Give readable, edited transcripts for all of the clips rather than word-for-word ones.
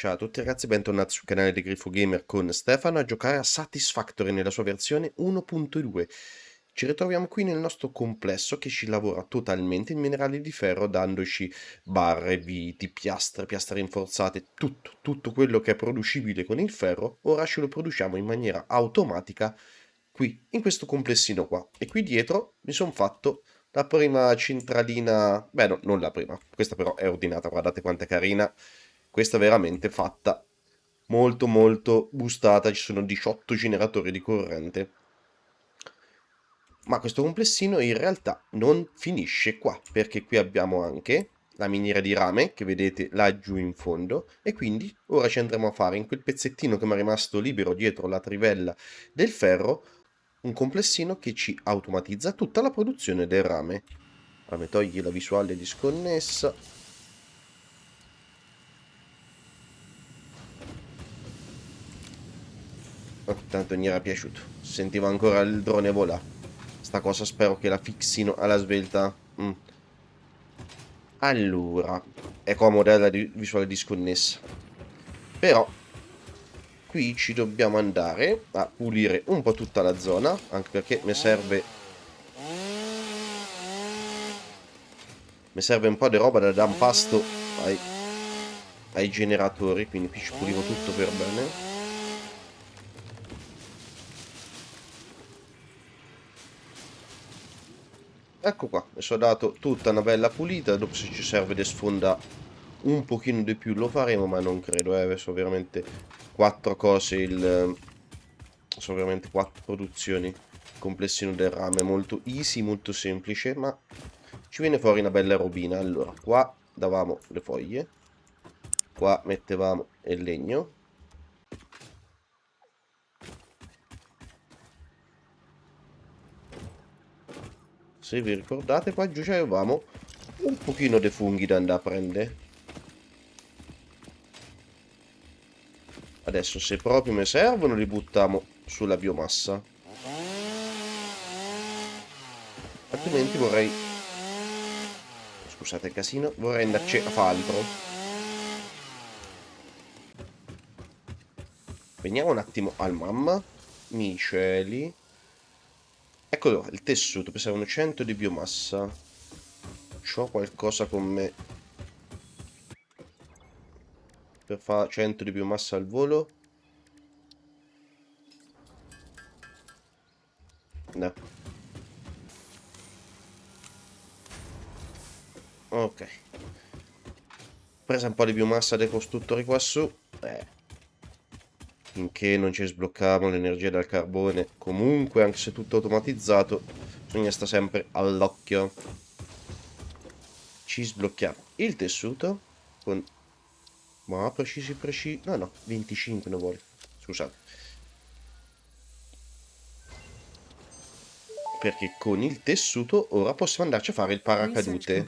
Ciao a tutti ragazzi, bentornati sul canale di Grifo Gamer con Stefano a giocare a Satisfactory nella sua versione 1.2. Ci ritroviamo qui nel nostro complesso che ci lavora totalmente in minerali di ferro, dandoci barre, viti, piastre, piastre rinforzate, tutto quello che è producibile con il ferro, ora ce lo produciamo in maniera automatica qui, in questo complessino qua. E qui dietro mi sono fatto la prima centralina, beh no, non la prima, questa però è ordinata, guardate quanto è carina. Questa è veramente fatta molto molto boostata, ci sono 18 generatori di corrente. Ma questo complessino in realtà non finisce qua, perché qui abbiamo anche la miniera di rame che vedete laggiù in fondo, e quindi ora ci andremo a fare in quel pezzettino che mi è rimasto libero dietro la trivella del ferro un complessino che ci automatizza tutta la produzione del rame. Allora, mi togli la visuale disconnessa. Oh, tanto non gli era piaciuto. Sentiva ancora il drone volare. Sta cosa spero che la fissino alla svelta. Allora, è comoda la visuale disconnessa. Però, qui ci dobbiamo andare a pulire un po' tutta la zona, anche perché mi serve un po' di roba da dare un pasto ai generatori, quindi qui ci puliamo tutto per bene. Ecco qua, mi sono dato tutta una bella pulita, dopo se ci serve di sfonda un pochino di più lo faremo, ma non credo, sono veramente quattro cose, sono veramente quattro produzioni, complessino del rame, molto easy, molto semplice, ma ci viene fuori una bella robina. Allora, qua davamo le foglie, qua mettevamo il legno, se vi ricordate qua giù avevamo un pochino di funghi da andare a prendere. Adesso se proprio mi servono li buttiamo sulla biomassa. Altrimenti vorrei... Scusate il casino, vorrei andarci a fare altro. Veniamo un attimo al mamma. Miceli. Eccolo, il tessuto, pensavano 100 di biomassa. C'ho qualcosa con me per fare 100 di biomassa al volo? No. Ok. Presa un po' di biomassa dei costruttori qua su. Finché non ci sblocchiamo l'energia dal carbone, comunque, anche se tutto automatizzato, bisogna stare sempre all'occhio. Ci sblocchiamo il tessuto con... Ma precisi... No, no, 25 ne vuole. Scusate. Perché con il tessuto ora possiamo andarci a fare il paracadute.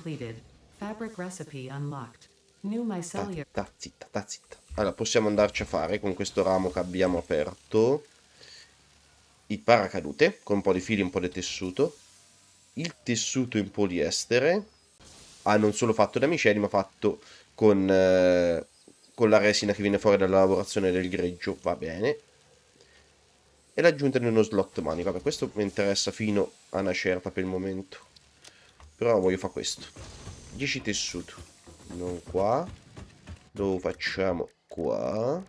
Zitta, zitta, zitta. Allora, possiamo andarci a fare con questo ramo che abbiamo aperto il paracadute con un po' di fili e un po' di tessuto. Il tessuto in poliestere. Ah, non solo fatto da miceli, ma fatto con la resina che viene fuori dalla lavorazione del greggio. Va bene. E l'aggiunta di uno slot manico. Vabbè, questo mi interessa fino a una certa per il momento. Però voglio fare questo. 10 tessuto. Non qua. Lo facciamo qua.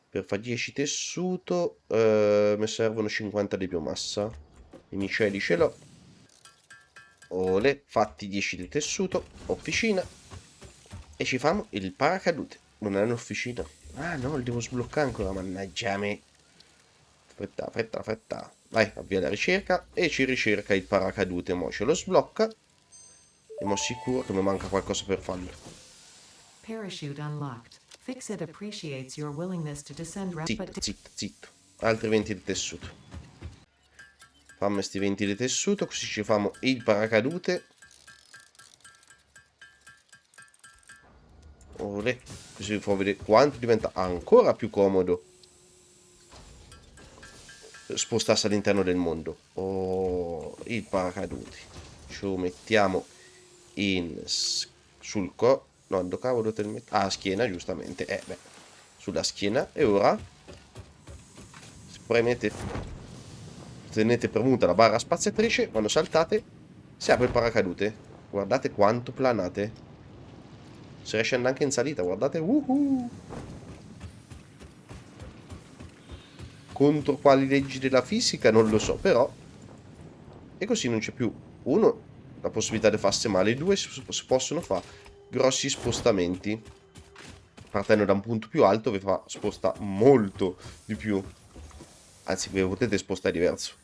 Per fare 10 tessuto mi servono 50 di biomassa. I miceli ce l'ho. Ole, fatti 10 di tessuto. Officina. E ci fanno il paracadute. Non è un'officina. Ah no, li devo sbloccare ancora. Mannaggia me. Fretta, fretta, fretta. Vai, avvia la ricerca. E ci ricerca il paracadute. Mo ce lo sblocca. E mo sicuro che mi manca qualcosa per farlo. Parachute unlocked. Fixit appreciates your willingness to descend Zitto, zitto, zitto. Altri 20 di tessuto. Fammi sti 20 di tessuto. Così ci fanno il paracadute. Olè. Così vi fa vedere quanto diventa ancora più comodo spostarsi all'interno del mondo. Oh, il paracadute. Ce lo mettiamo sul No, do cavolo te metto? Ah, schiena, giustamente. Beh, sulla schiena. E ora tenete premuta la barra spaziatrice, quando saltate si apre il paracadute. Guardate quanto planate. Si riesce ad andare anche in salita, guardate. Contro quali leggi della fisica non lo so, però. E così non c'è più, uno, la possibilità di farsi male, due, si possono fare grossi spostamenti. Partendo da un punto più alto vi fa sposta molto di più. Anzi, vi potete spostare diverso.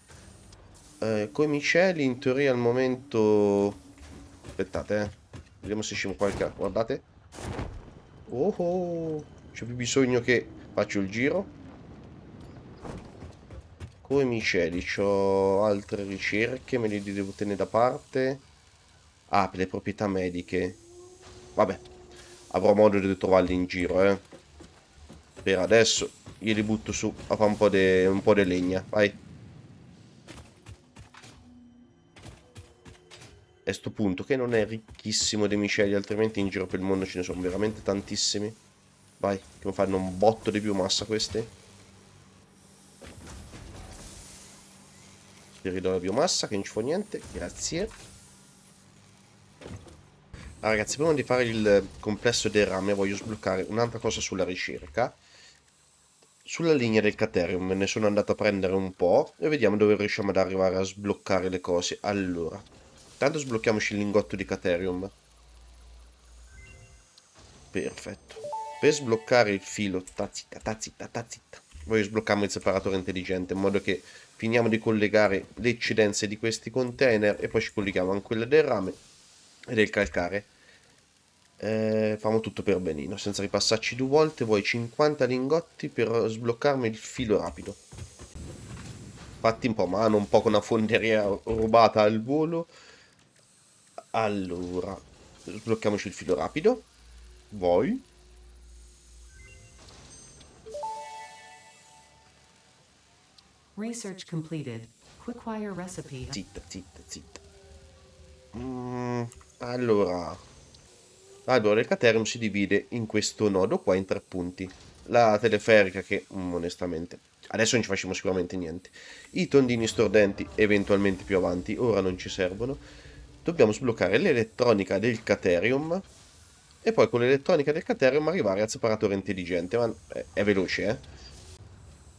Coi misceli in teoria al momento... Aspettate, vediamo se scemo qualche... Guardate. Oh, oh. C'è più bisogno che faccio il giro. Coi misceli c'ho altre ricerche, me le devo tenere da parte. Ah, per le proprietà mediche. Vabbè, avrò modo di trovarli in giro, eh. Per adesso glieli butto su a fare un po' di legna, vai. E sto punto che non è ricchissimo di misceli, altrimenti in giro per il mondo ce ne sono veramente tantissimi. Vai, che mi fanno un botto di più massa questi. Ti ridò la biomassa, che non ci fa niente, grazie. Ah, ragazzi, prima di fare il complesso dei rame voglio sbloccare un'altra cosa sulla ricerca. Sulla linea del Caterium me ne sono andato a prendere un po' e vediamo dove riusciamo ad arrivare a sbloccare le cose. Allora, tanto sblocchiamoci il lingotto di Caterium. Perfetto. Per sbloccare il filo, tazitta, tazitta, tazitta. Voglio sbloccarmi il separatore intelligente in modo che finiamo di collegare le eccedenze di questi container e poi ci colleghiamo a quelle del rame e del calcare. Facciamo tutto per benino, senza ripassarci due volte. Vuoi 50 lingotti per sbloccarmi il filo rapido. Fatti un po' a mano, un po' con una fonderia rubata al volo. Allora, sblocchiamoci il filo rapido. Vuoi? Research completed. Quickwire recipe. Zitta, zitta, zitta. Allora, il Caterium si divide in questo nodo qua in tre punti. La teleferica che, onestamente, adesso non ci facciamo sicuramente niente. I tondini stordenti, eventualmente più avanti, ora non ci servono. Dobbiamo sbloccare l'elettronica del Caterium e poi con l'elettronica del Caterium arrivare al separatore intelligente. Ma è veloce, eh?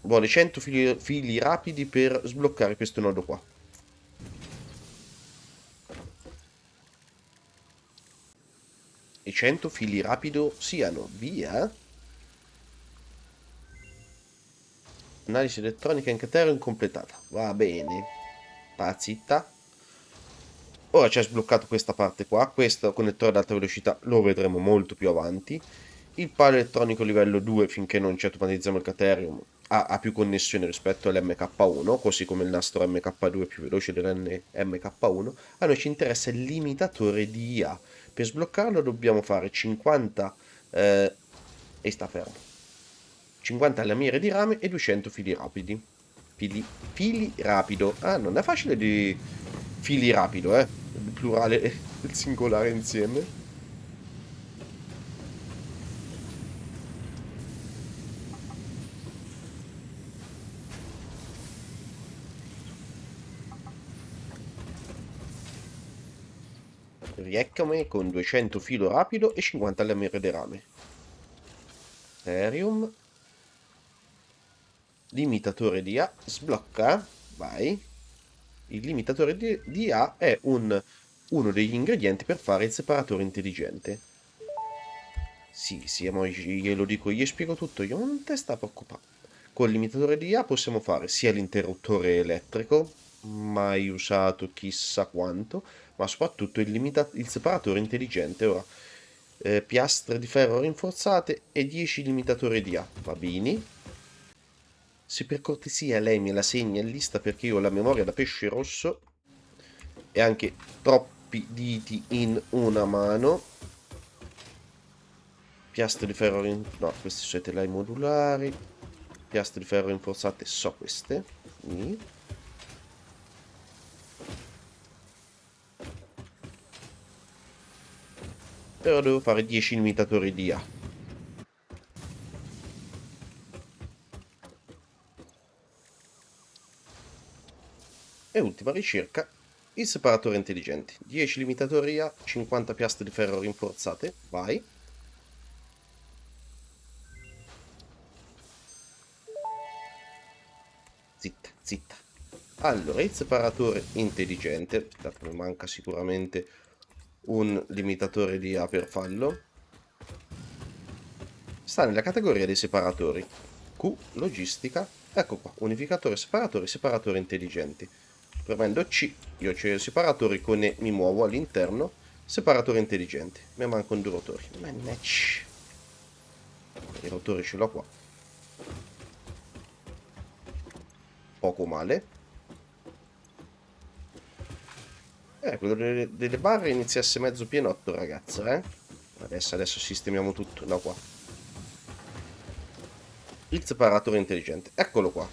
Vuole 100 fili rapidi per sbloccare questo nodo qua. E 100 fili rapido siano, via. Analisi elettronica in Caterium completata. Va bene. Pazitta. Ora ci ha sbloccato questa parte qua. Questo connettore ad alta velocità lo vedremo molto più avanti. Il palo elettronico livello 2, finché non ci automatizziamo il Caterium, ha più connessioni rispetto all'MK1, così come il nastro MK2 è più veloce dell'MK1. A noi ci interessa il limitatore di IA. Per sbloccarlo dobbiamo fare 50 e sta fermo. 50 lamiere di rame e 200 fili rapidi. Fili rapido. Ah, non è facile di fili rapido, eh. Il plurale e il singolare insieme. Rieccomi con 200 filo rapido e 50 lamiere di rame. Ethereum. Limitatore di A. Sblocca. Vai. Il limitatore di A è uno degli ingredienti per fare il separatore intelligente. Sì, sì, ma glielo dico, gli spiego tutto io, non te sta preoccupare. Col limitatore di A possiamo fare sia l'interruttore elettrico, mai usato chissà quanto, ma soprattutto il separatore intelligente. Ora, piastre di ferro rinforzate e 10 limitatori di A. Va bene. Se per cortesia lei me la segna in lista perché io ho la memoria da pesce rosso e anche troppi diti in una mano. Piastre di ferro no, queste sono telai modulari. Piastre di ferro rinforzate, so queste. però devo fare 10 limitatori di A. E ultima ricerca, il separatore intelligente. 10 limitatori A, 50 piastre di ferro rinforzate, vai. Zitta, zitta. Allora, il separatore intelligente, aspettate, mi manca sicuramente un limitatore di A per farlo, sta nella categoria dei separatori. Q, logistica, ecco qua, unificatore separatori, separatori intelligenti. Premendo C, io c'ho i separatori con E, mi muovo all'interno, separatore intelligente. Mi mancano 2 rotori. Mannaggia. I rotori ce l'ho qua. Poco male. Quello delle barre inizia a essere mezzo pienotto, ragazzo, eh? Adesso sistemiamo tutto da qua. Il separatore intelligente, eccolo qua.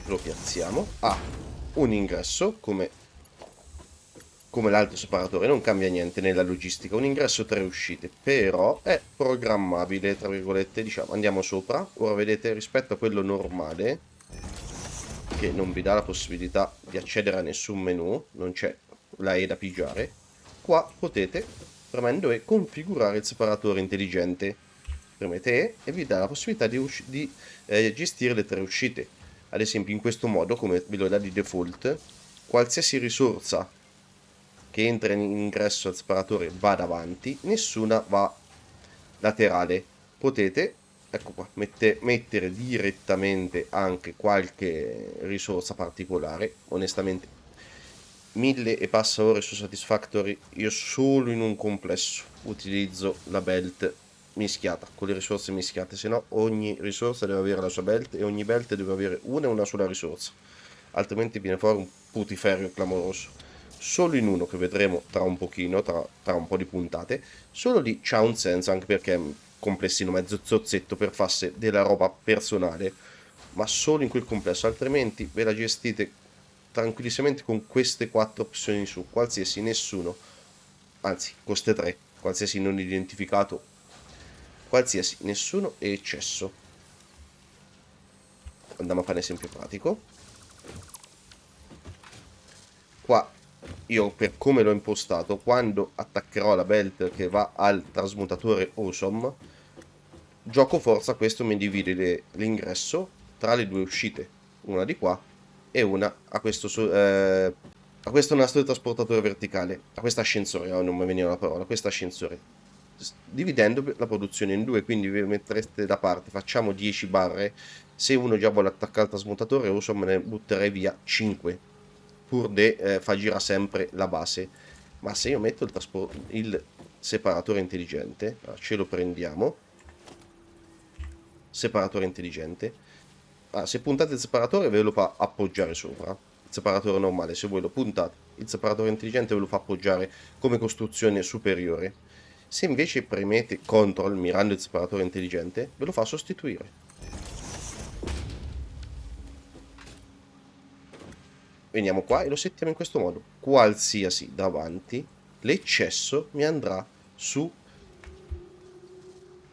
Lo piazziamo. Ha un ingresso, come l'altro separatore, non cambia niente nella logistica. Un ingresso, 3 uscite, però è programmabile, tra virgolette, diciamo. Andiamo sopra. Ora vedete, rispetto a quello normale, che non vi dà la possibilità di accedere a nessun menu, non c'è la E da pigiare, qua potete, premendo E, configurare il separatore intelligente. Premete E e vi dà la possibilità di gestire le 3 uscite. Ad esempio, in questo modo, come ve lo dà di default, qualsiasi risorsa che entra in ingresso al separatore va davanti, nessuna va laterale. Potete, ecco qua, mettere direttamente anche qualche risorsa particolare. Onestamente 1000 e passa ore su Satisfactory, io solo in un complesso utilizzo la belt mischiata, con le risorse mischiate, se no ogni risorsa deve avere la sua belt e ogni belt deve avere una e una sola risorsa, altrimenti viene fuori un putiferio clamoroso. Solo in uno, che vedremo tra un pochino, tra un po' di puntate, solo lì c'ha un senso, anche perché è un complessino mezzo zozzetto per farsi della roba personale, ma solo in quel complesso, altrimenti ve la gestite tranquillamente con queste 4 opzioni su, qualsiasi, nessuno, anzi, queste 3, qualsiasi non identificato, qualsiasi, nessuno e eccesso. Andiamo a fare un esempio pratico. Qua, io per come l'ho impostato, quando attaccherò la belt che va al trasmutatore Awesome, gioco forza, questo mi divide l'ingresso tra le 2 uscite, una di qua e una a questo nastro di trasportatore verticale, a questo ascensore, non mi veniva la parola, questo ascensore, dividendo la produzione in 2, quindi vi mettereste da parte, facciamo 10 barre, se uno già vuole attaccare il trasmutatore uso, me ne butterei via 5, pur de fa gira sempre la base. Ma se io metto il separatore intelligente, ce lo prendiamo, separatore intelligente, se puntate il separatore ve lo fa appoggiare sopra, il separatore normale se voi lo puntate, il separatore intelligente ve lo fa appoggiare come costruzione superiore. Se invece premete CTRL mirando il separatore intelligente, ve lo fa sostituire. Veniamo qua e lo settiamo in questo modo. Qualsiasi davanti, l'eccesso mi andrà su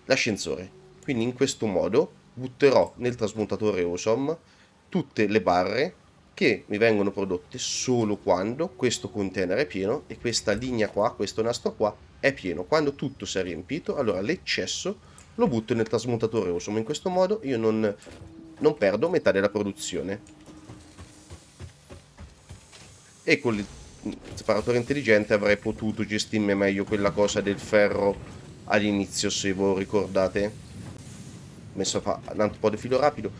l'ascensore. Quindi in questo modo butterò nel trasmutatore Awesome tutte le barre che mi vengono prodotte solo quando questo container è pieno e questa linea qua, questo nastro qua è pieno. Quando tutto si è riempito, allora l'eccesso lo butto nel trasmutatore Awesome. In questo modo io non perdo metà della produzione. E con il separatore intelligente avrei potuto gestirmi meglio quella cosa del ferro all'inizio, se voi ricordate. Messo a fare un po' di filo rapido.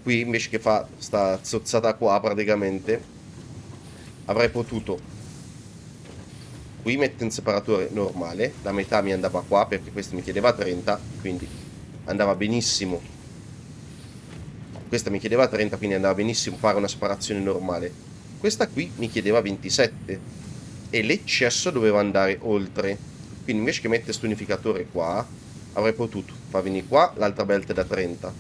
Qui invece che fa sta zozzata qua praticamente, avrei potuto qui mettere un separatore normale, la metà mi andava qua perché questo mi chiedeva 30, quindi andava benissimo. Questa mi chiedeva 30, quindi andava benissimo fare una separazione normale. Questa qui mi chiedeva 27 e l'eccesso doveva andare oltre. Quindi invece che mettere questo unificatore qua, avrei potuto far venire qua l'altra belt da 30,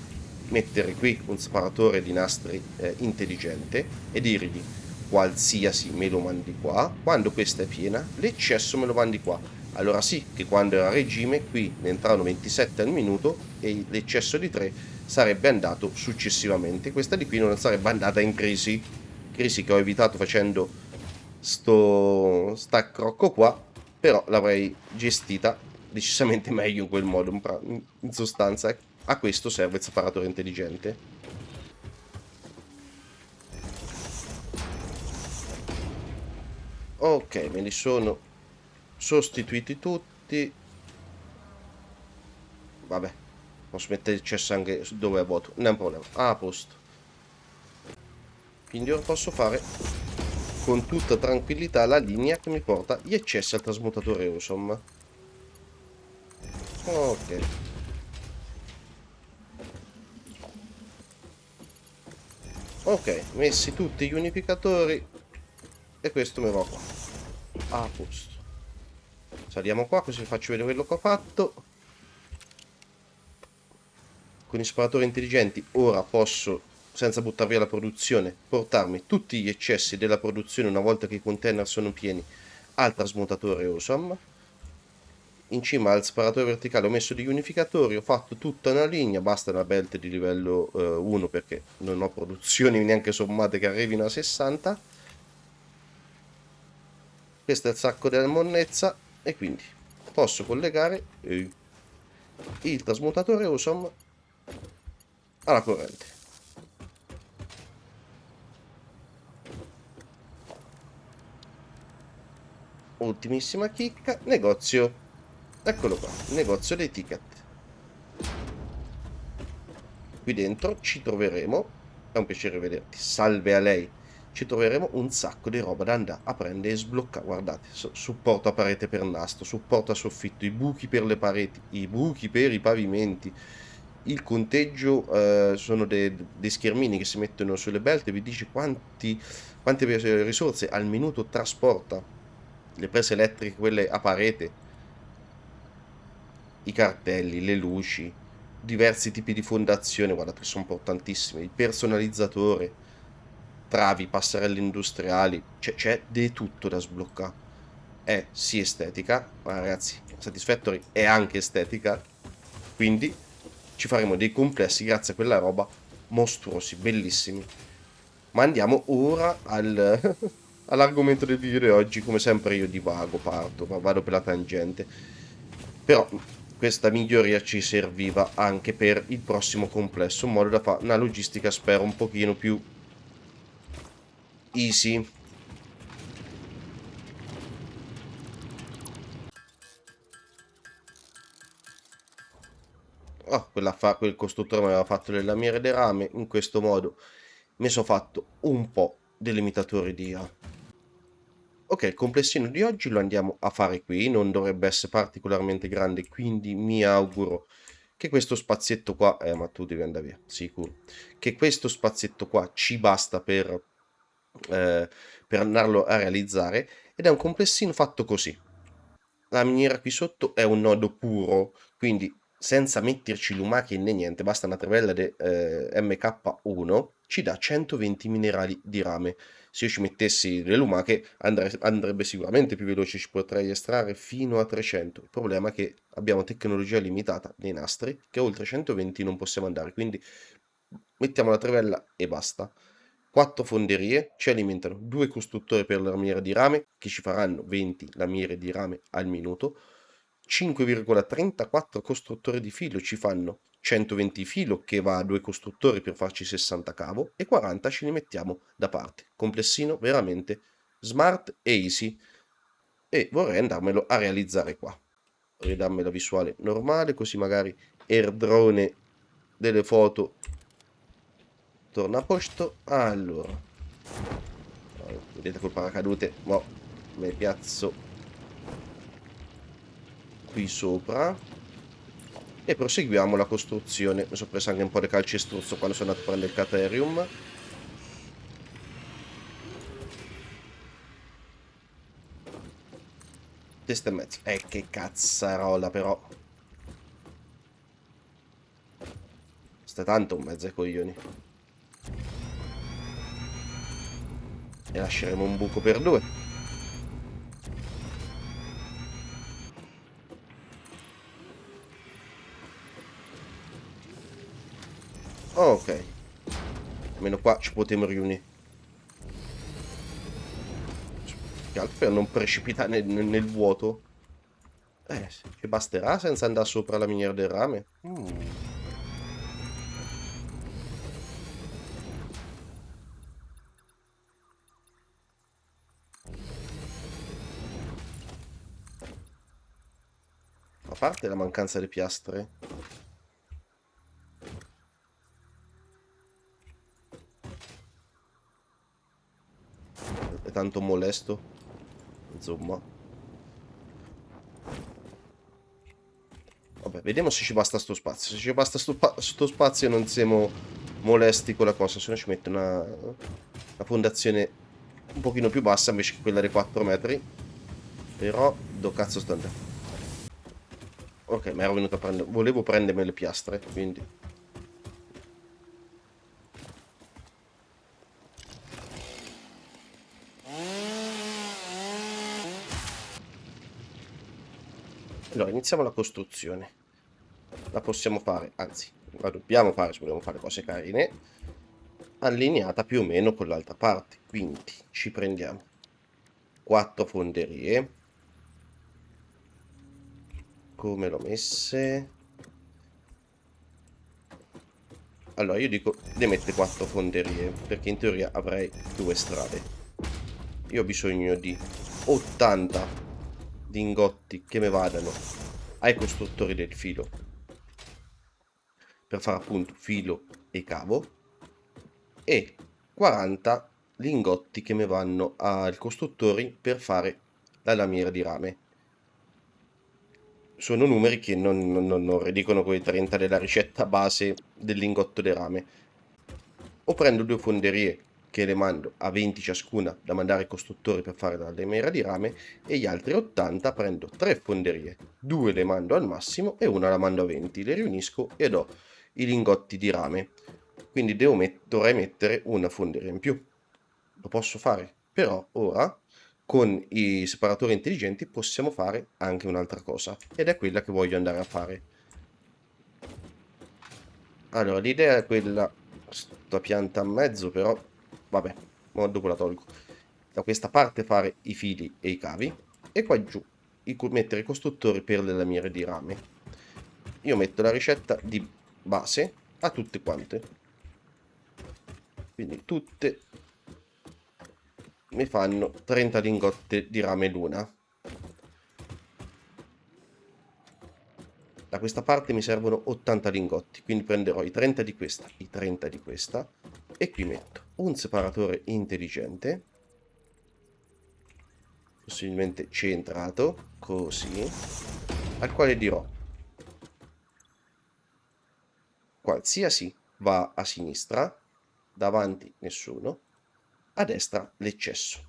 mettere qui un separatore di nastri intelligente e dirgli qualsiasi me lo mandi qua, quando questa è piena l'eccesso me lo mandi qua. allora sì che quando era a regime qui ne entravano 27 al minuto e l'eccesso di 3 sarebbe andato successivamente. Questa di qui non sarebbe andata in crisi, crisi che ho evitato facendo sta crocco qua, però l'avrei gestita decisamente meglio in quel modo. In sostanza, a questo serve il separatore intelligente. Ok, me li sono sostituiti tutti. Vabbè, posso mettere il cesso anche dove è vuoto, non è un problema. Ah, a posto. Quindi ora posso fare con tutta tranquillità la linea che mi porta gli accessi al trasmutatore Awesome. Ok. Ok, messi tutti gli unificatori e questo me va qua. A posto. Saliamo qua così vi faccio vedere quello che ho fatto. Con i sparatori intelligenti ora posso, senza buttare via la produzione, portarmi tutti gli eccessi della produzione una volta che i container sono pieni al trasmutatore Awesome. In cima al sparatore verticale ho messo degli unificatori, ho fatto tutta una linea, basta una belt di livello 1 perché non ho produzioni neanche sommate che arrivino a 60. Questo è il sacco della monnezza e quindi posso collegare il trasmutatore Awesome alla corrente. Ultimissima chicca, negozio. Eccolo qua, negozio dei ticket. Qui dentro ci troveremo, è un piacere vederti, salve a lei. Ci troveremo un sacco di roba da andare a prendere e sbloccare. Guardate, supporto a parete per nastro, supporto a soffitto, i buchi per le pareti, i buchi per i pavimenti. Il conteggio sono dei schermini che si mettono sulle belt e vi dice quante risorse al minuto trasporta. Le prese elettriche, quelle a parete, i cartelli, le luci, diversi tipi di fondazione, guardate, sono importantissime, il personalizzatore, travi, passerelle industriali, c'è di tutto da sbloccare. È sì estetica, ma ragazzi, Satisfactory è anche estetica, quindi ci faremo dei complessi grazie a quella roba mostruosi, bellissimi. Ma andiamo ora all'argomento del video di oggi. Come sempre io divago, parto, ma vado per la tangente. Però questa miglioria ci serviva anche per il prossimo complesso, in modo da fare una logistica, spero, un pochino più easy. Oh, quel costruttore mi aveva fatto le lamiere di rame, in questo modo mi sono fatto un po' dei limitatori di IA. Ok, il complessino di oggi lo andiamo a fare qui, non dovrebbe essere particolarmente grande, quindi mi auguro che questo spazietto qua, ma tu devi andare via, sicuro, che questo spazietto qua ci basta per andarlo a realizzare, ed è un complessino fatto così. La miniera qui sotto è un nodo puro, quindi senza metterci lumache né niente, basta una trivella di MK1, ci dà 120 minerali di rame. Se io ci mettessi le lumache andrebbe sicuramente più veloce, ci potrei estrarre fino a 300. Il problema è che abbiamo tecnologia limitata nei nastri, che oltre 120 non possiamo andare, quindi mettiamo la trivella e basta. 4 fonderie ci alimentano 2 costruttori per le lamiere di rame che ci faranno 20 lamiere di rame al minuto, 5,34 costruttori di filo ci fanno 120 filo che va a 2 costruttori per farci 60 cavo e 40 ce li mettiamo da parte. Complessino veramente smart e easy, e vorrei andarmelo a realizzare qua. Vorrei darmi la visuale normale, così magari airdrone delle foto torna a posto. Allora, vedete col paracadute, mo me piazzo qui sopra e proseguiamo la costruzione. Mi sono preso anche un po' di calcestruzzo quando sono andato a prendere il Caterium. Testa e mezzo. Che cazzarola però. Sta tanto un mezzo ai coglioni. E lasceremo un buco per 2. Ok. Almeno qua ci potremo riunire. Che altro per non precipitare nel vuoto. Ci basterà senza andare sopra la miniera del rame. A parte la mancanza di piastre. È tanto molesto. Insomma. Vabbè, vediamo se ci basta sto spazio. Se ci basta sto spazio non siamo molesti con la cosa. Se no ci metto una fondazione un pochino più bassa invece che quella dei 4 metri. Però, dove cazzo sto andando? Ok, ma ero venuto a prendere... Volevo prendermi le piastre, quindi... Allora, iniziamo la costruzione. La possiamo fare, anzi, la dobbiamo fare se vogliamo fare cose carine, allineata più o meno con l'altra parte. Quindi ci prendiamo 4 fonderie. Come l'ho messe? Allora, io dico di mettere 4 fonderie, perché in teoria avrei 2 strade. Io ho bisogno di 80 lingotti che mi vadano ai costruttori del filo, per fare appunto filo e cavo, e 40 lingotti che mi vanno ai costruttori per fare la lamiera di rame. Sono numeri che non ridicono quei 30 della ricetta base del lingotto di rame. O prendo 2 fonderie che le mando a 20 ciascuna da mandare ai costruttori per fare la lamiera di rame, e gli altri 80 prendo 3 fonderie, 2 le mando al massimo e una la mando a 20, le riunisco ed ho i lingotti di rame. Quindi dovrei mettere una fonderia in più. Lo posso fare, però ora con i separatori intelligenti possiamo fare anche un'altra cosa, ed è quella che voglio andare a fare. Allora, l'idea è quella, sta pianta a mezzo, però vabbè, dopo la tolgo. Da questa parte fare i fili e i cavi, e qua giù mettere i costruttori per le lamiere di rame. Io metto la ricetta di base a tutte quante, quindi tutte mi fanno 30 lingotti di rame l'una. Da questa parte mi servono 80 lingotti, quindi prenderò i 30 di questa, i 30 di questa, e qui metto un separatore intelligente, possibilmente centrato, così, al quale dirò qualsiasi va a sinistra, davanti nessuno, a destra l'eccesso.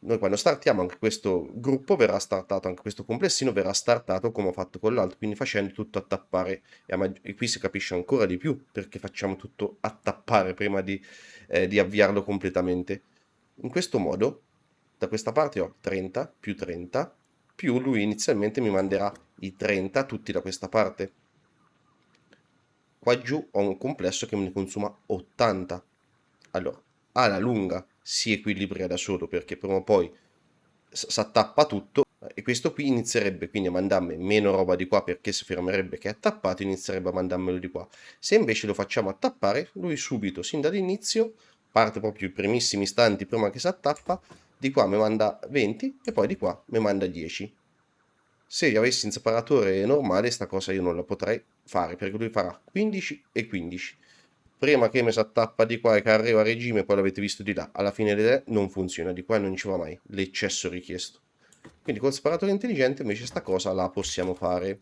Noi quando startiamo anche questo gruppo verrà startato, anche questo complessino verrà startato come ho fatto con l'altro, quindi facendo tutto a tappare, e qui si capisce ancora di più perché facciamo tutto a tappare prima di avviarlo completamente. In questo modo, da questa parte ho 30 più 30, più lui inizialmente mi manderà i 30 tutti da questa parte. Qua giù ho un complesso che mi consuma 80. Allora, alla lunga si equilibra da solo, perché prima o poi si attappa tutto, e questo qui inizierebbe quindi a mandarmi meno roba di qua, perché si fermerebbe che è attappato, inizierebbe a mandarmelo di qua. Se invece lo facciamo attappare, lui subito, sin dall'inizio, parte proprio i primissimi istanti prima che si attappa, di qua mi manda 20 e poi di qua mi manda 10. Se io avessi un separatore normale, sta cosa io non la potrei fare, perché lui farà 15 e 15. Prima che mi si attappa di qua e che arriva a regime, poi l'avete visto di là. Alla fine non funziona, di qua non ci va mai l'eccesso richiesto. Quindi col separatore intelligente invece sta cosa la possiamo fare.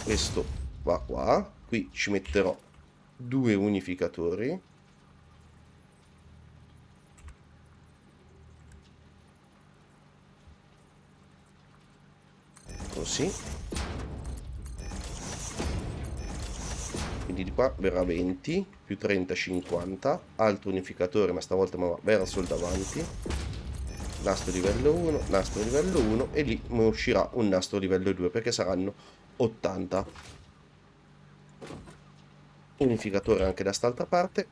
Questo va qua. Qui ci metterò 2 unificatori. Così. Quindi di qua verrà 20 più 30 50, altro unificatore ma stavolta va verso il davanti, nastro livello 1, nastro livello 1, e lì mi uscirà un nastro livello 2 perché saranno 80. Unificatore anche da quest'altra parte.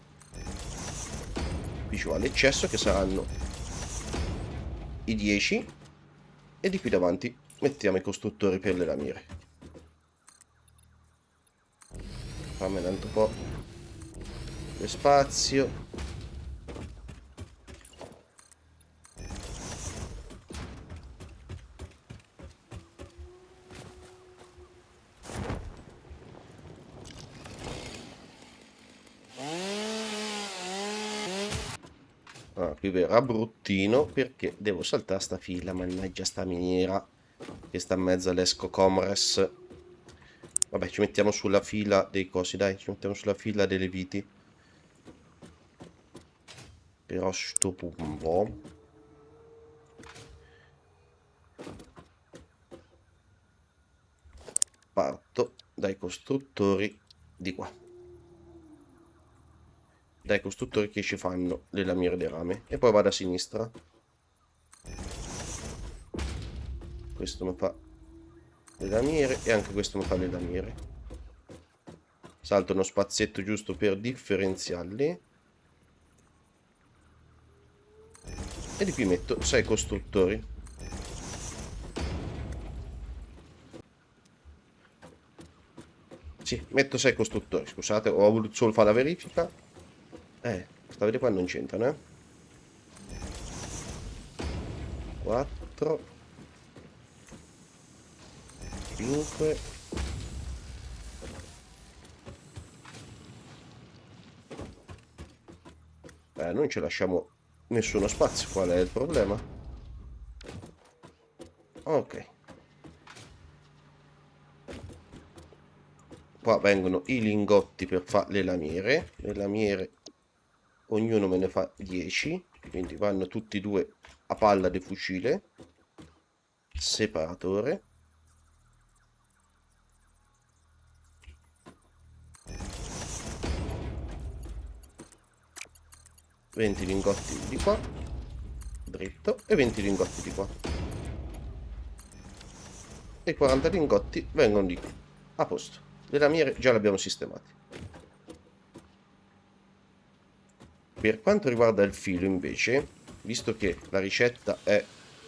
Qui ci va l'eccesso che saranno i 10 e di qui davanti mettiamo i costruttori per le lamiere. Fammi tanto un po' di spazio. Qui verrà bruttino perché devo saltare sta fila, mannaggia sta miniera che sta in mezzo all'Esco Comres. Vabbè, ci mettiamo sulla fila dei cosi, dai, ci mettiamo sulla fila delle viti. Però sto pumbo. Parto dai costruttori di qua. Dai costruttori che ci fanno le lamiere di rame. E poi vado a sinistra. Questo mi fa le lamiere e anche questo mi fa le lamiere. Salto uno spazietto giusto per differenziarli. E di qui metto 6 costruttori. Sì, metto 6 costruttori, scusate, ho voluto solo fare la verifica. Sta vedere qua non c'entrano, 4 5 non ci lasciamo nessuno spazio, qual è il problema? Ok. Qua vengono i lingotti per fare le lamiere ognuno me ne fa 10, quindi vanno tutti e due a palla di fucile. Separatore. (20 lingotti di qua dritto e 20 lingotti di qua e 40 lingotti vengono di qui. A posto, le lamiere già le abbiamo sistemate. Per quanto riguarda il filo invece, visto che la ricetta è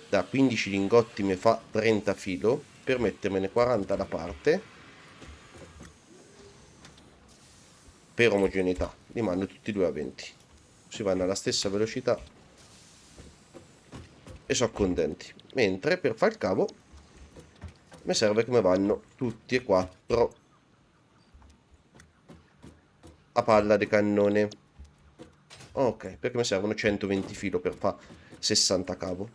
da 15 lingotti mi fa 30 filo, per mettermene 40 da parte, per omogeneità li mando tutti e due a 20, si vanno alla stessa velocità e sono contenti. Mentre per fare il cavo mi serve che mi vanno tutti e 4 a palla di cannone. Ok, perché mi servono 120 filo per fare 60 cavo.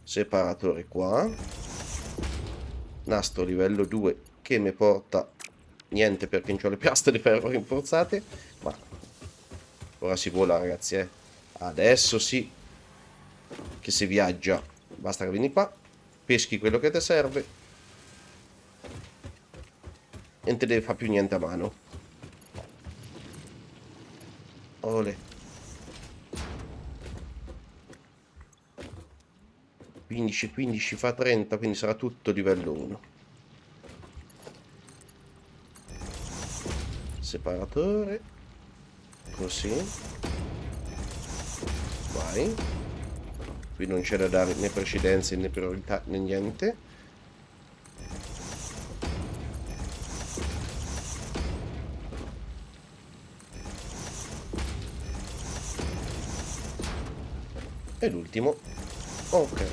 Separatore qua. Nastro livello 2 che mi porta niente perché non ho le piastre di ferro rinforzate. Ma ora si vola, ragazzi, Adesso sì che si viaggia. Basta che vieni qua, peschi quello che ti serve e non ti deve fare più niente a mano. Ole. 15 fa 30, quindi sarà tutto livello 1. Separatore. Così. Vai. Qui non c'è da dare né precedenze né priorità né niente. E l'ultimo. Ok.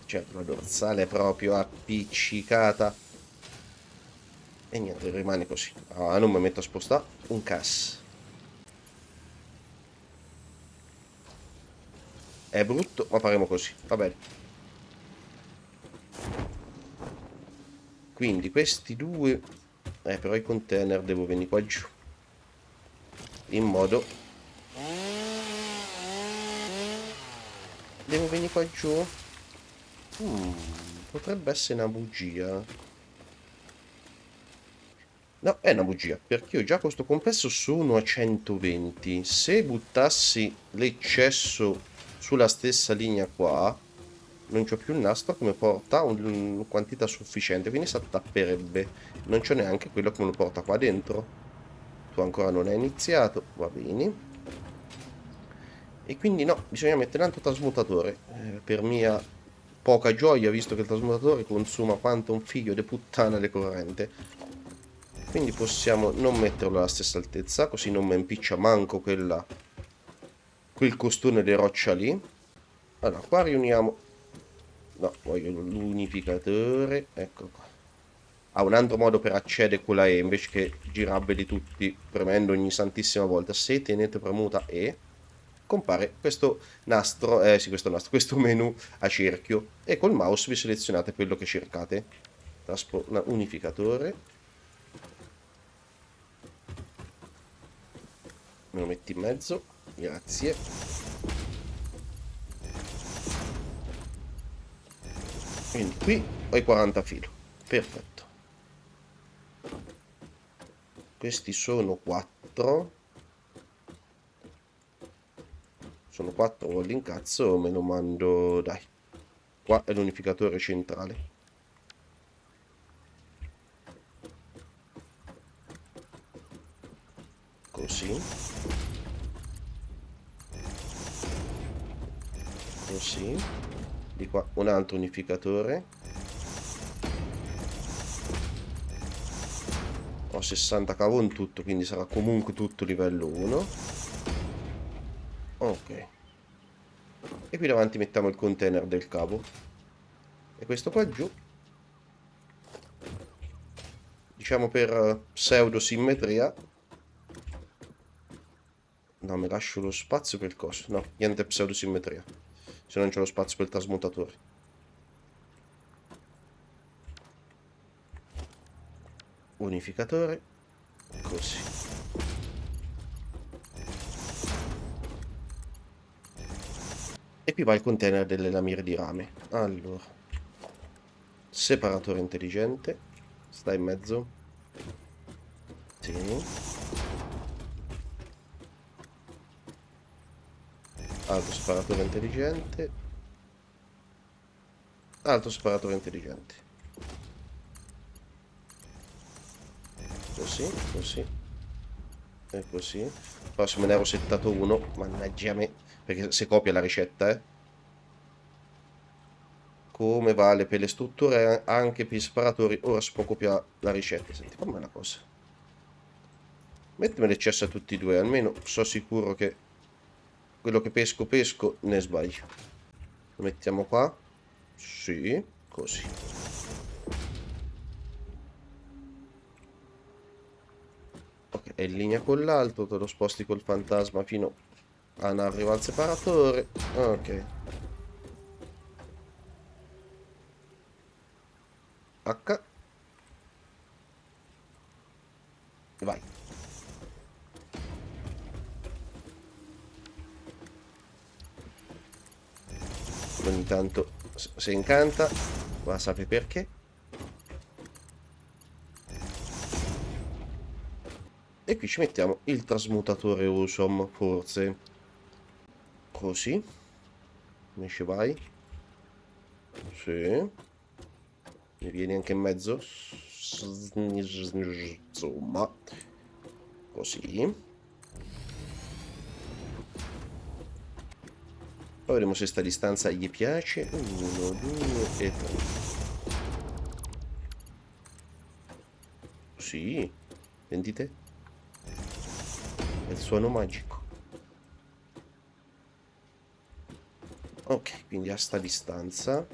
Certo, la dorsale è proprio appiccicata. E niente, rimane così. Ah, non mi metto a spostare un CAS. È brutto, ma faremo così. Va bene. Quindi questi due... però i container devo venire qua giù. In modo... Devo venire qua giù? Potrebbe essere una bugia. No, è una bugia, perché io già questo complesso sono a 120. Se buttassi l'eccesso sulla stessa linea qua, non c'ho più il nastro che mi porta una quantità sufficiente, quindi si attapperebbe. Non c'ho neanche quello che me lo porta qua dentro. Tu ancora non hai iniziato, va bene. E quindi no, bisogna mettere un altro trasmutatore. Per mia poca gioia, visto che il trasmutatore consuma quanto un figlio di puttana di corrente. Quindi possiamo non metterlo alla stessa altezza, così non mi impiccia manco quel costone di roccia lì. Allora, qua riuniamo... No, voglio l'unificatore. Ecco qua. Ha un altro modo per accedere con la E, invece che girarveli tutti premendo ogni santissima volta. Se tenete premuta E, compare questo nastro, sì, questo menu a cerchio. E col mouse vi selezionate quello che cercate. Unificatore. Me lo metti in mezzo. Grazie. Quindi qui ho i 40 filo. Perfetto. Questi sono 4. Sono 4 volte in cazzo, me lo mando, dai. Qua è l'unificatore centrale. Così. Così. Di qua un altro unificatore. Ho 60 cavo in tutto, quindi sarà comunque tutto livello 1. Ok. E qui davanti mettiamo il container del cavo. E questo qua giù, diciamo per pseudo simmetria. No, mi lascio lo spazio per il coso. No, niente pseudo simmetria. Se non c'è lo spazio per il trasmutatore. Unificatore. Così. E qui va il container delle lamiere di rame. Allora. Separatore intelligente. Sta in mezzo. Sì. Altro separatore intelligente. Altro separatore intelligente. Così, così. E così. Poi se me ne ero settato uno. Mannaggia me. Perché se copia la ricetta, come vale per le strutture anche per i separatori. Ora si può copiare la ricetta. Senti, com'è una cosa. Mettimeli l'eccesso a tutti e due, almeno sono sicuro che quello che pesco, ne sbaglio. Lo mettiamo qua. Sì, così. Ok, è in linea con l'altro, te lo sposti col fantasma fino a non arrivare al separatore. Ok. H. Vai. Ogni tanto se incanta, ma sappi perché. E qui ci mettiamo il trasmutatore Usom, forse. Così. Ne ci vai. Sì. Mi vieni anche in mezzo. Insomma. Così. Poi vediamo se sta distanza gli piace. 1, 2 e 3. Sì. Sentite? È il suono magico. Ok, quindi a sta distanza.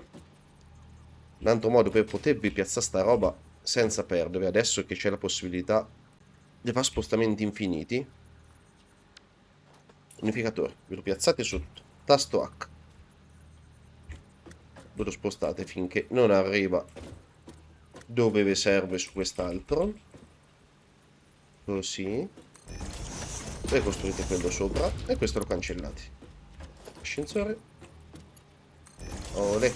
Un altro modo per potervi piazzare sta roba senza perdere, adesso che c'è la possibilità di fare spostamenti infiniti. Unificatore, ve lo piazzate sotto. Tasto H. Ve lo spostate finché non arriva dove vi serve su quest'altro. Così. Poi costruite quello sopra e questo lo cancellate. Ascensore. Olè.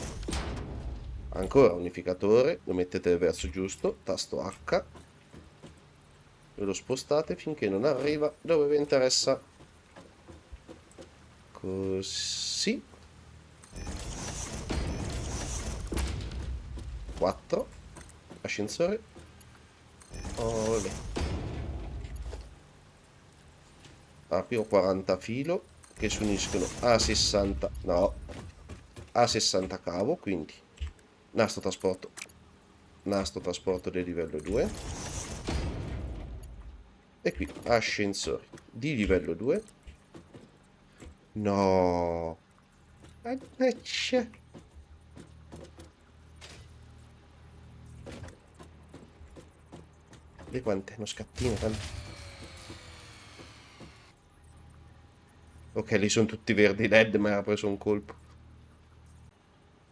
Ancora unificatore, lo mettete nel verso giusto, tasto H. E lo spostate finché non arriva dove vi interessa. Così. 4. Ascensore. Olè. Più 40 filo che si uniscono a 60. No. A 60 cavo, quindi nastro trasporto del livello 2 e qui ascensori di livello 2. No, mannaggia. E quant'è uno scattino tanto. Ok, lì sono tutti verdi LED, ma ha preso un colpo.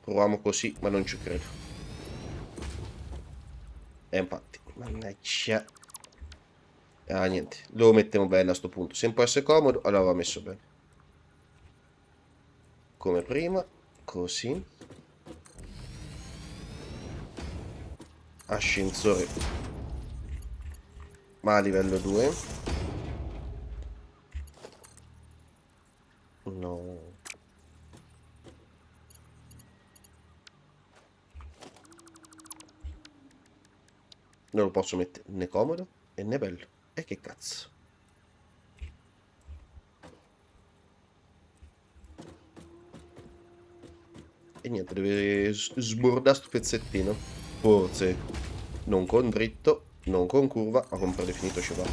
Proviamo così, ma non ci credo. Infatti, mannaggia. Niente, lo mettiamo bene a sto punto. Se può essere comodo, allora va messo bene. Come prima, così. Ascensore, ma a livello 2. No. Non lo posso mettere né comodo e né bello. E che cazzo. E niente, deve sbordare sto pezzettino. Forse. Non con dritto, non con curva, ma con predefinito ci va.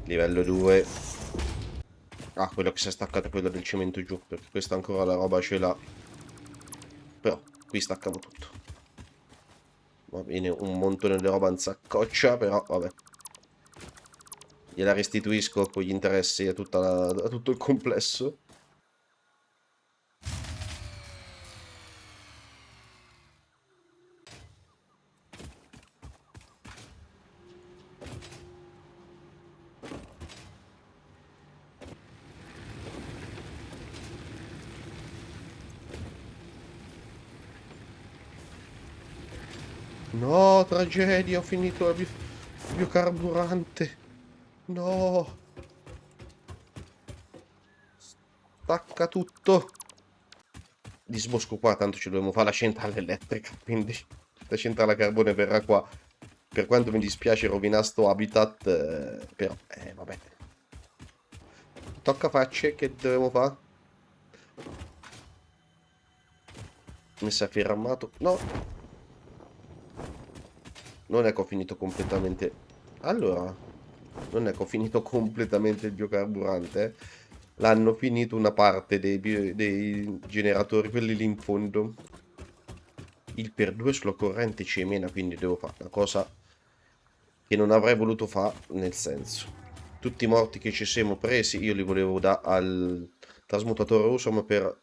Livello 2. Quello che si è staccato è quello del cemento giù, perché questa ancora la roba ce l'ha. Però, qui staccamo tutto. Va bene, un montone di roba in saccoccia, però vabbè. Gliela restituisco con gli interessi a tutto il complesso. No, tragedia, ho finito il biocarburante. No, stacca tutto. Disbosco qua, tanto ci dobbiamo fare la centrale elettrica, quindi la centrale a carbone verrà qua. Per quanto mi dispiace rovinare sto habitat, però, vabbè. Tocca facce, che dobbiamo fare? Mi si è fermato. No, non è che ho finito completamente. Allora, non è che ho finito completamente il biocarburante, eh. L'hanno finito una parte dei generatori, quelli lì in fondo. Il per 2 sulla corrente ci mena, quindi devo fare una cosa che non avrei voluto fare, nel senso. Tutti i morti che ci siamo presi, io li volevo dare al trasmutatore Usam per.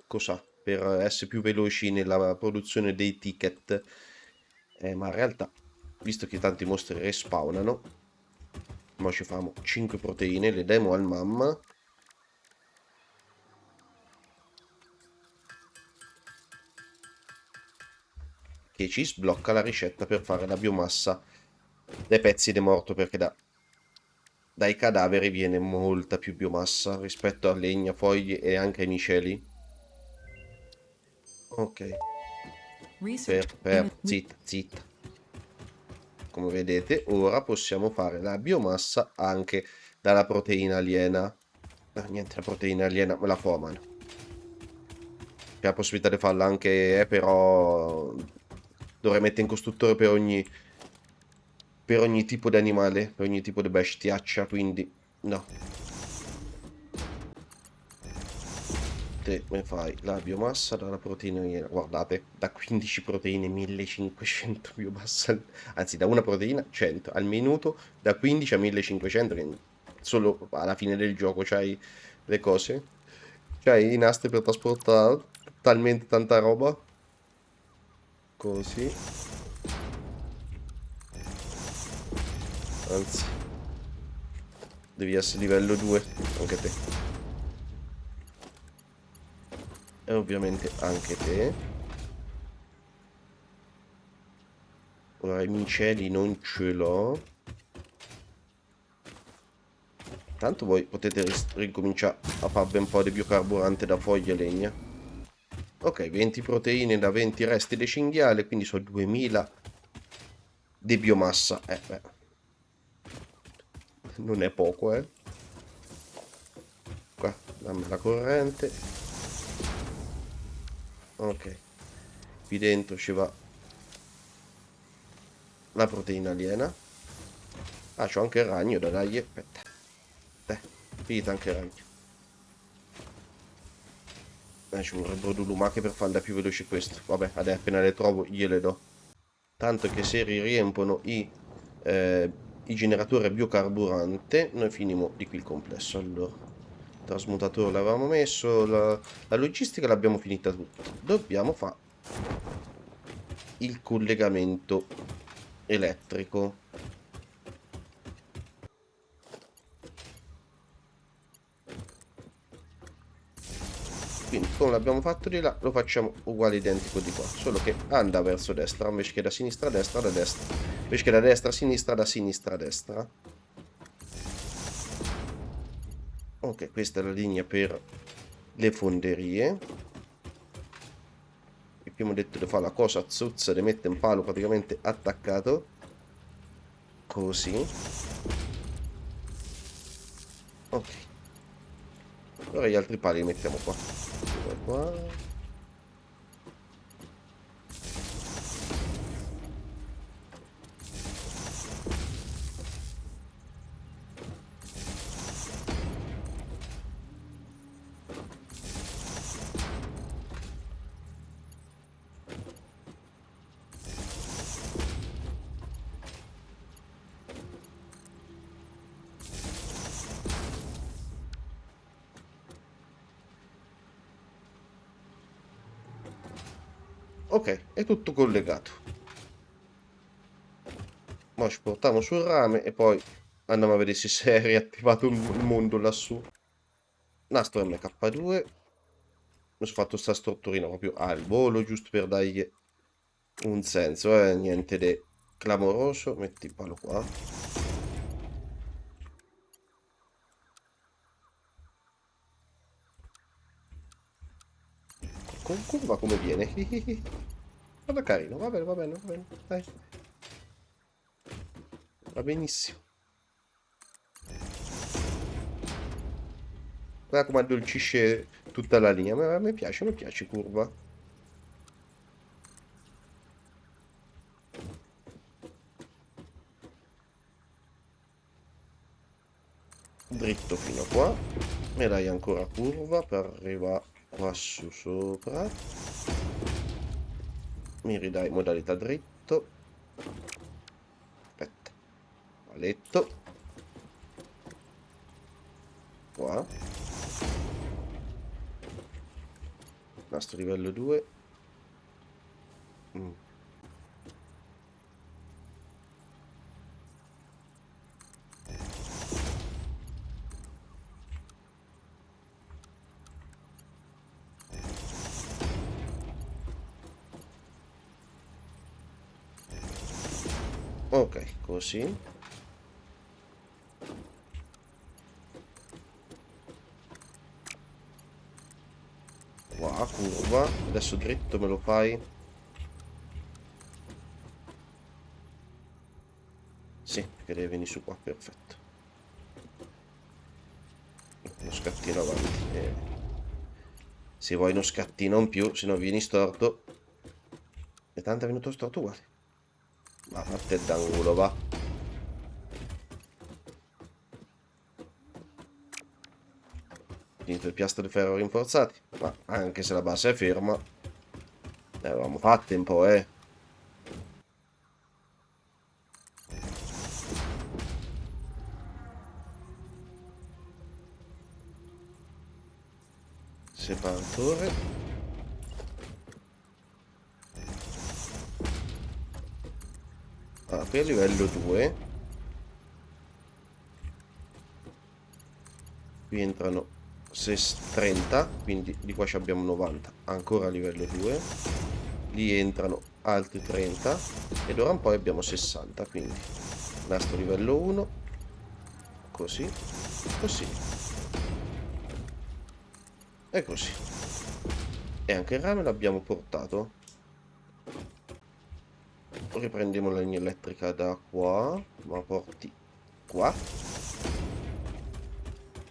Cosa? Per essere più veloci nella produzione dei ticket. Ma in realtà, visto che tanti mostri respawnano, ma ci facciamo 5 proteine, le diamo al mamma. Che ci sblocca la ricetta per fare la biomassa dai pezzi di morto, perché dai cadaveri viene molta più biomassa rispetto a legna, foglie e anche ai misceli. Ok, Research. zitta, zitta. Come vedete, ora possiamo fare la biomassa anche dalla proteina aliena. Niente, la proteina aliena me la formano. C'è la possibilità di farla anche, però dovrei mettere in costruttore per ogni tipo di animale, per ogni tipo di bestiaccia, quindi no. Te me fai la biomassa dalla proteina aliena. Guardate, da 15 proteine 1500 biomassa, anzi da una proteina 100 al minuto, da 15 a 1500, che solo alla fine del gioco c'hai le cose. C'hai i nastri per trasportare talmente tanta roba. Così. Anzi, devi essere livello 2, anche te. E ovviamente anche te. Ora i miceli non ce l'ho. Tanto voi potete ricominciare a fare ben po' di biocarburante da foglie e legna. Ok, 20 proteine da 20 resti di cinghiale, quindi sono 2000 di biomassa. Beh. Non è poco, eh. Qua, dammi la corrente. Ok. Qui dentro ci va la proteina aliena. Ah, c'ho anche il ragno da dargli. Aspetta. Finita anche il ragno. Ci vorrebbero due lumache per farla più veloce questo. Vabbè, adesso appena le trovo gliele do. Tanto che se riempono i generatori a biocarburante, noi finimo di qui il complesso. Allora, trasmutatore l'avevamo messo, la logistica l'abbiamo finita tutta. Dobbiamo fare il collegamento elettrico. Quindi come l'abbiamo fatto di là, lo facciamo uguale identico di qua, solo che anda verso destra invece che da sinistra a destra, da destra, invece che da destra a sinistra, da sinistra a destra. Ok, questa è la linea per le fonderie. E abbiamo detto di fare la cosa zozza, di mettere un palo praticamente attaccato. Così. Ok. Ora gli altri pali li mettiamo qua. Due qua. Ok, è tutto collegato. Ora ci portiamo sul rame e poi andiamo a vedere se si è riattivato il mondo lassù. Nastro MK2. Mi sono fatto sta strutturina proprio al volo, giusto per dargli un senso, niente di clamoroso. Metti il palo qua. Con curva come viene? Guarda carino, va bene, va bene, va bene, dai. Va benissimo. Guarda come addolcisce tutta la linea. Mi piace curva. Dritto fino a qua. E dai ancora curva per arrivare qua su sopra. Mi ridai modalità dritto. Aspetta. Paletto. Qua. Nastro livello 2. Ok, così. Qua, curva. Adesso dritto me lo fai. Sì, che deve venire su qua, perfetto. Uno scattino avanti. Se vuoi uno scattino in più, se no vieni storto. E tanto è venuto storto uguale. Ma fate d'angolo, va. Finito il piastro di ferro rinforzati. Ma anche se la base è ferma, ne avevamo fatte un po', Separatore. Ah, qui a livello 2. Qui entrano 30, quindi di qua ci abbiamo 90. Ancora a livello 2. Lì entrano altri 30. Ed ora un po' abbiamo 60, quindi nastro livello 1. Così. Così. E così. E anche il rame l'abbiamo portato. Riprendiamo la linea elettrica da qua. Ma porti qua.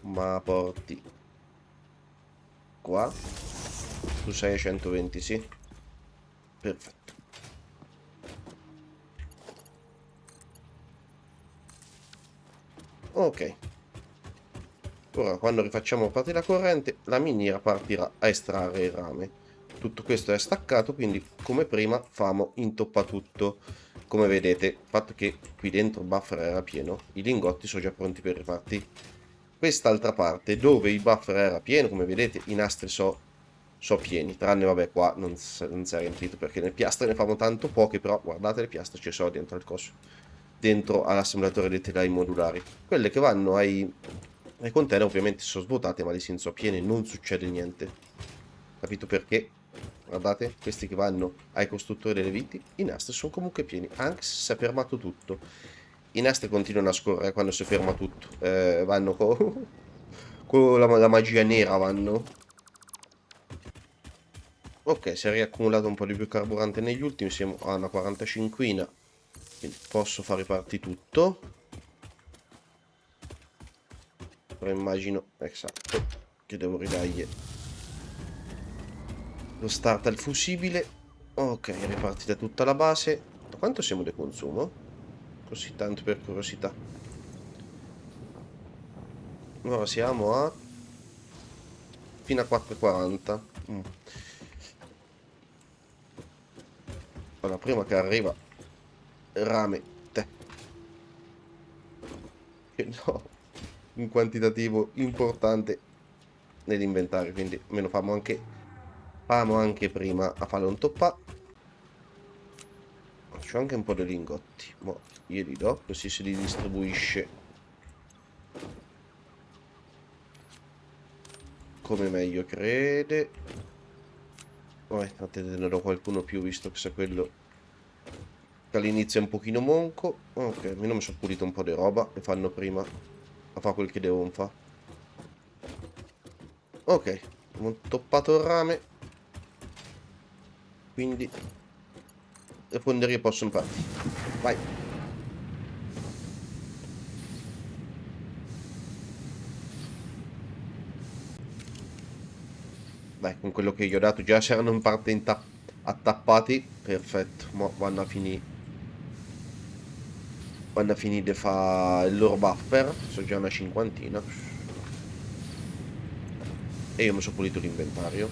Ma porti qua. Tu sei a 120, sì. Perfetto. Ok. Ora, quando rifacciamo partire la corrente, la miniera partirà a estrarre il rame. Tutto questo è staccato, quindi come prima famo intoppa tutto. Come vedete, il fatto che qui dentro il buffer era pieno, i lingotti sono già pronti per ripartire. Quest'altra parte, dove il buffer era pieno, come vedete, i nastri so pieni, tranne vabbè qua non si è riempito perché le piastre ne fanno tanto poche, però guardate le piastre ci sono dentro al coso, dentro all'assemblatore dei telai modulari. Quelle che vanno ai container ovviamente sono svuotate, ma le sin so piene, non succede niente. Capito perché? Guardate, questi che vanno ai costruttori delle viti, i nastri sono comunque pieni, anche se si è fermato tutto. I nastri continuano a scorrere quando si ferma tutto, vanno con la magia nera, vanno. Ok, si è riaccumulato un po' di più carburante negli ultimi, siamo a una 45, quindi posso far ripartire tutto. Però immagino, esatto, che devo ridargli lo start al fusibile. Ok, è ripartita tutta la base. Da quanto siamo di consumo? Così tanto per curiosità. Ora siamo a fino a 4,40. Allora, prima che arriva rame, te, che no, un quantitativo importante nell'inventario, quindi almeno famo anche prima a fare un top up. C'ho anche un po' di lingotti, ma io li do, così si li distribuisce come meglio crede. Tanto ne do qualcuno più, visto che se quello che all'inizio è un pochino monco. Ok, almeno mi sono pulito un po' di roba e fanno prima a fare quel che devono fare. Ok, ho toppato il rame, quindi le fonderie possono partire. Vai. Dai, con quello che gli ho dato già c'erano in parte attappati. Perfetto, ma vanno a finire di fare il loro buffer. Sono già una cinquantina. E io mi sono pulito l'inventario.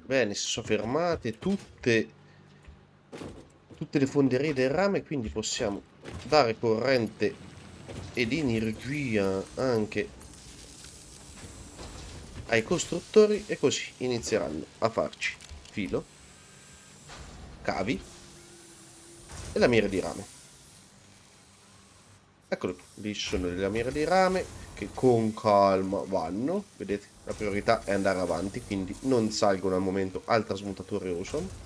Bene, si sono fermate tutte le fonderie del rame, quindi possiamo dare corrente ed energia anche ai costruttori e così inizieranno a farci filo, cavi e lamiere di rame. Eccolo qui, lì ci sono le lamiere di rame che con calma vanno, vedete, la priorità è andare avanti, quindi non salgono al momento al trasmutatore Ozone.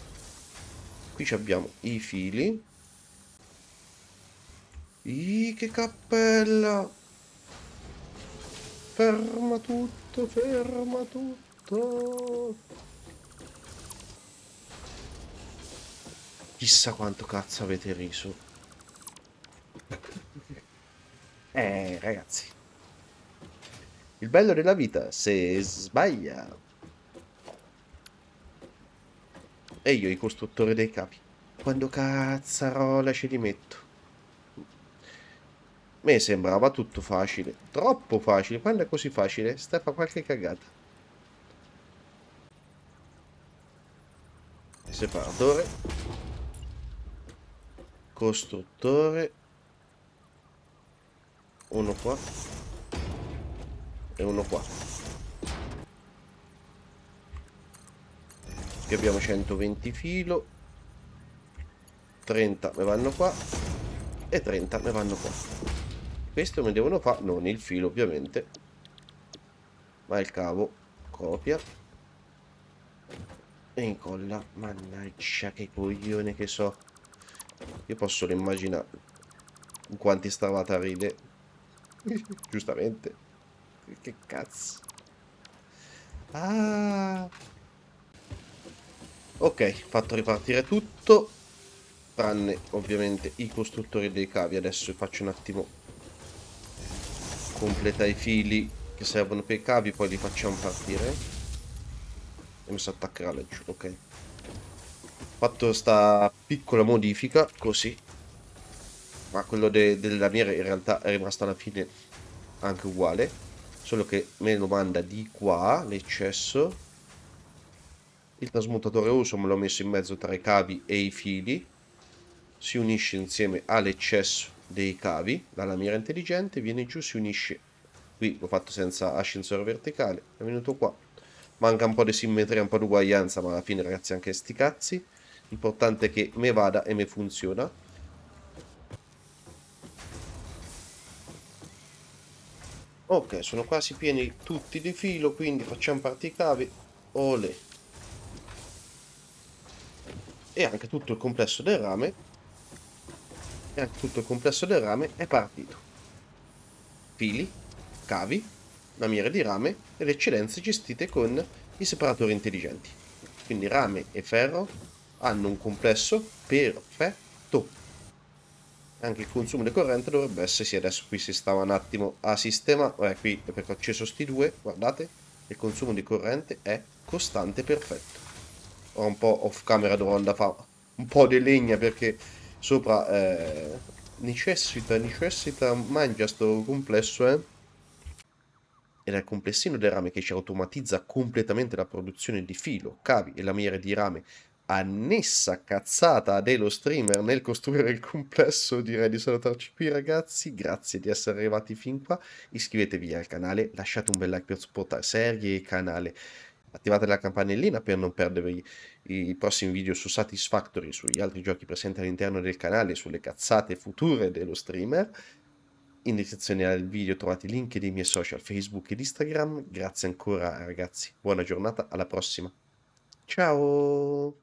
Qui abbiamo i fili. Che cappella! Ferma tutto, ferma tutto! Chissà quanto cazzo avete riso. Ragazzi. Il bello della vita, se sbaglia. E io, i costruttori dei capi. Quando cazzarola ce li metto? Me sembrava tutto facile. Troppo facile. Quando è così facile, sta fa qualche cagata. Separatore. Costruttore. Uno qua. E uno qua. Qui abbiamo 120 filo. 30 me vanno qua. E 30 me vanno qua. Questo mi devono fare, non il filo ovviamente, ma il cavo. Copia. E incolla. Mannaggia che coglione che so. Io posso solo immaginare in quanti stavate a ride. Giustamente. Che cazzo. Ah! Ok, fatto ripartire tutto, tranne ovviamente i costruttori dei cavi. Adesso faccio un attimo completare i fili che servono per i cavi, poi li facciamo partire. E mi si attaccherà laggiù, ok. Fatto sta piccola modifica, così. Ma quello della mira in realtà è rimasto alla fine anche uguale. Solo che me lo manda di qua, l'eccesso. Il trasmutatore uso me l'ho messo in mezzo tra i cavi e i fili. Si unisce insieme all'eccesso dei cavi dalla mira intelligente, viene giù, si unisce. Qui l'ho fatto senza ascensore verticale, è venuto qua. Manca un po' di simmetria, un po' di uguaglianza, ma alla fine ragazzi anche sti cazzi. L'importante è che me vada e me funziona. Ok, sono quasi pieni tutti di filo, quindi facciamo partire i cavi. Olè. E anche tutto il complesso del rame. E anche tutto il complesso del rame è partito. Fili, cavi, lamiere di rame e le eccedenze gestite con i separatori intelligenti. Quindi rame e ferro hanno un complesso perfetto. Anche il consumo di corrente dovrebbe essere, sì, adesso qui si stava un attimo a sistema, qui è perché ho acceso sti due, guardate, il consumo di corrente è costante perfetto. Ho un po' off camera dovrò andare a fare un po' di legna perché sopra necessita, mangia sto complesso, ed è il complessino del rame che ci automatizza completamente la produzione di filo, cavi e lamiere di rame, annessa cazzata dello streamer nel costruire il complesso. Direi di salutarci qui ragazzi, grazie di essere arrivati fin qua, iscrivetevi al canale, lasciate un bel like per supportare serie e canale, attivate la campanellina per non perdervi i prossimi video su Satisfactory, sugli altri giochi presenti all'interno del canale, sulle cazzate future dello streamer. In descrizione al video trovate i link dei miei social Facebook ed Instagram. Grazie ancora ragazzi, buona giornata, alla prossima. Ciao!